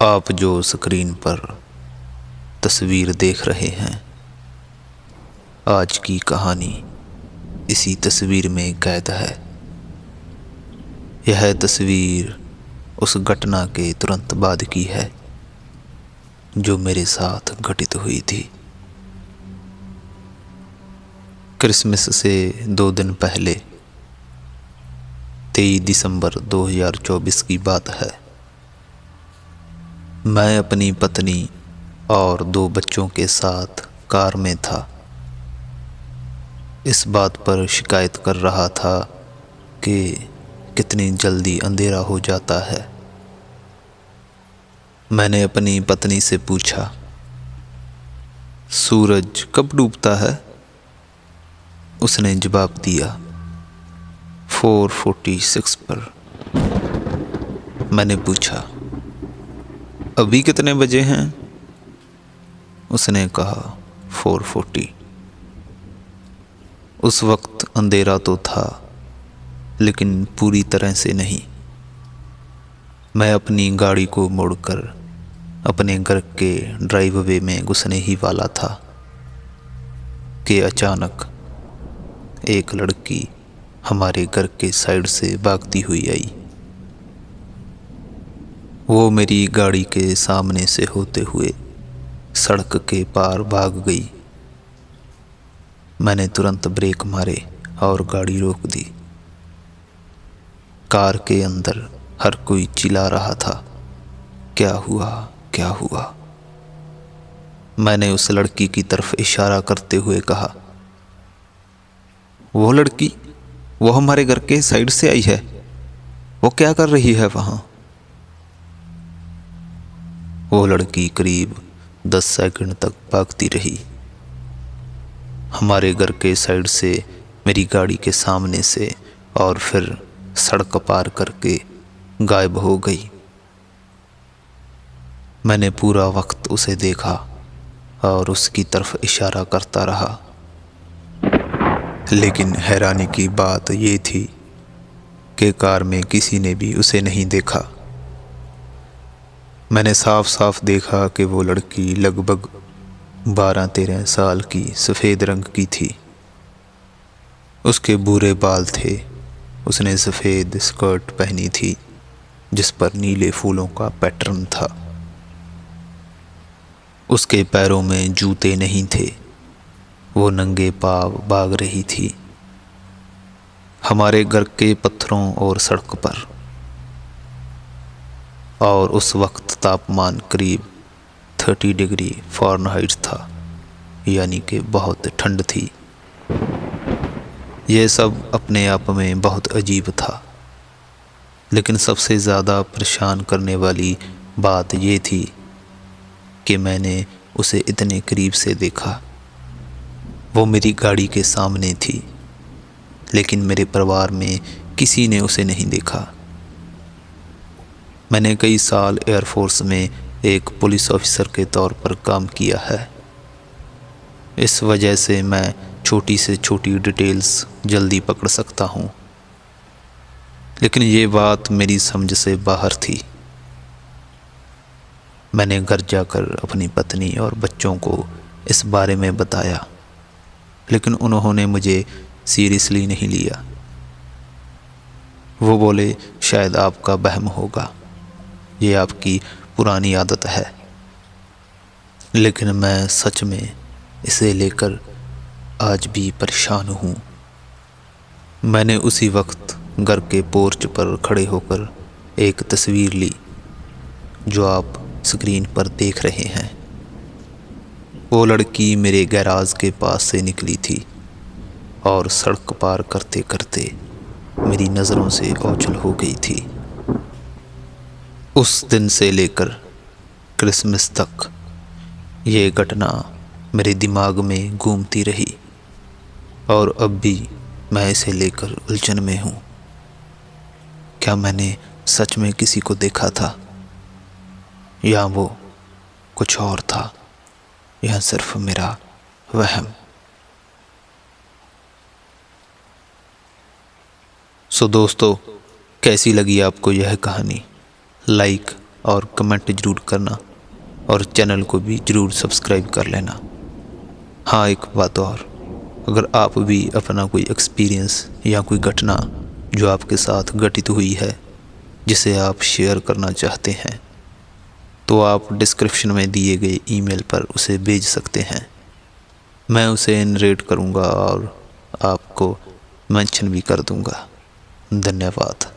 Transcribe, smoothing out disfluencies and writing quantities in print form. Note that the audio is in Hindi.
आप जो स्क्रीन पर तस्वीर देख रहे हैं, आज की कहानी इसी तस्वीर में कैद है। यह तस्वीर उस घटना के तुरंत बाद की है जो मेरे साथ घटित हुई थी। क्रिसमस से 2 दिन पहले 23 दिसंबर 2024 की बात है। मैं अपनी पत्नी और 2 बच्चों के साथ कार में था। इस बात पर शिकायत कर रहा था कि कितनी जल्दी अंधेरा हो जाता है। मैंने अपनी पत्नी से पूछा, सूरज कब डूबता है? उसने जवाब दिया, 4:46 पर। मैंने पूछा, अभी कितने बजे हैं? उसने कहा 4:40। उस वक्त अंधेरा तो था, लेकिन पूरी तरह से नहीं। मैं अपनी गाड़ी को मोड़कर अपने घर के ड्राइववे में घुसने ही वाला था कि अचानक एक लड़की हमारे घर के साइड से भागती हुई आई। वो मेरी गाड़ी के सामने से होते हुए सड़क के पार भाग गई। मैंने तुरंत ब्रेक मारे और गाड़ी रोक दी। कार के अंदर हर कोई चिल्ला रहा था, क्या हुआ, क्या हुआ? मैंने उस लड़की की तरफ इशारा करते हुए कहा, वो लड़की, वो हमारे घर के साइड से आई है। वो क्या कर रही है वहां? वो लड़की करीब 10 सेकंड तक भागती रही। हमारे घर के साइड से, मेरी गाड़ी के सामने से, और फिर सड़क पार करके गायब हो गई। मैंने पूरा वक्त उसे देखा और उसकी तरफ इशारा करता रहा। लेकिन हैरानी की बात ये थी कि कार में किसी ने भी उसे नहीं देखा। मैंने साफ साफ देखा कि वो लड़की लगभग 12-13 साल की सफ़ेद रंग की थी। उसके भूरे बाल थे। उसने सफ़ेद स्कर्ट पहनी थी जिस पर नीले फूलों का पैटर्न था। उसके पैरों में जूते नहीं थे। वो नंगे पांव भाग रही थी हमारे घर के पत्थरों और सड़क पर। और उस वक्त तापमान करीब 30 डिग्री फ़ारेनहाइट था, यानी कि बहुत ठंड थी। यह सब अपने आप में बहुत अजीब था, लेकिन सबसे ज़्यादा परेशान करने वाली बात ये थी कि मैंने उसे इतने करीब से देखा। वो मेरी गाड़ी के सामने थी, लेकिन मेरे परिवार में किसी ने उसे नहीं देखा। मैंने कई साल एयरफोर्स में एक पुलिस ऑफिसर के तौर पर काम किया है। इस वजह से मैं छोटी से छोटी डिटेल्स जल्दी पकड़ सकता हूँ, लेकिन ये बात मेरी समझ से बाहर थी। मैंने घर जाकर अपनी पत्नी और बच्चों को इस बारे में बताया, लेकिन उन्होंने मुझे सीरियसली नहीं लिया। वो बोले, शायद आपका वहम होगा, ये आपकी पुरानी आदत है। लेकिन मैं सच में इसे लेकर आज भी परेशान हूँ। मैंने उसी वक्त घर के पोर्च पर खड़े होकर एक तस्वीर ली जो आप स्क्रीन पर देख रहे हैं। वो लड़की मेरे गैराज के पास से निकली थी और सड़क पार करते करते मेरी नज़रों से ओझल हो गई थी। उस दिन से लेकर क्रिसमस तक ये घटना मेरे दिमाग में घूमती रही और अब भी मैं इसे लेकर उलझन में हूँ। क्या मैंने सच में किसी को देखा था, या वो कुछ और था, या सिर्फ मेरा वहम? सो दोस्तों, कैसी लगी आपको यह कहानी? लाइक और कमेंट ज़रूर करना और चैनल को भी ज़रूर सब्सक्राइब कर लेना। हाँ, एक बात और, अगर आप भी अपना कोई एक्सपीरियंस या कोई घटना जो आपके साथ घटित हुई है जिसे आप शेयर करना चाहते हैं तो आप डिस्क्रिप्शन में दिए गए ईमेल पर उसे भेज सकते हैं। मैं उसे नरेट करूँगा और आपको मेंशन भी कर दूँगा। धन्यवाद।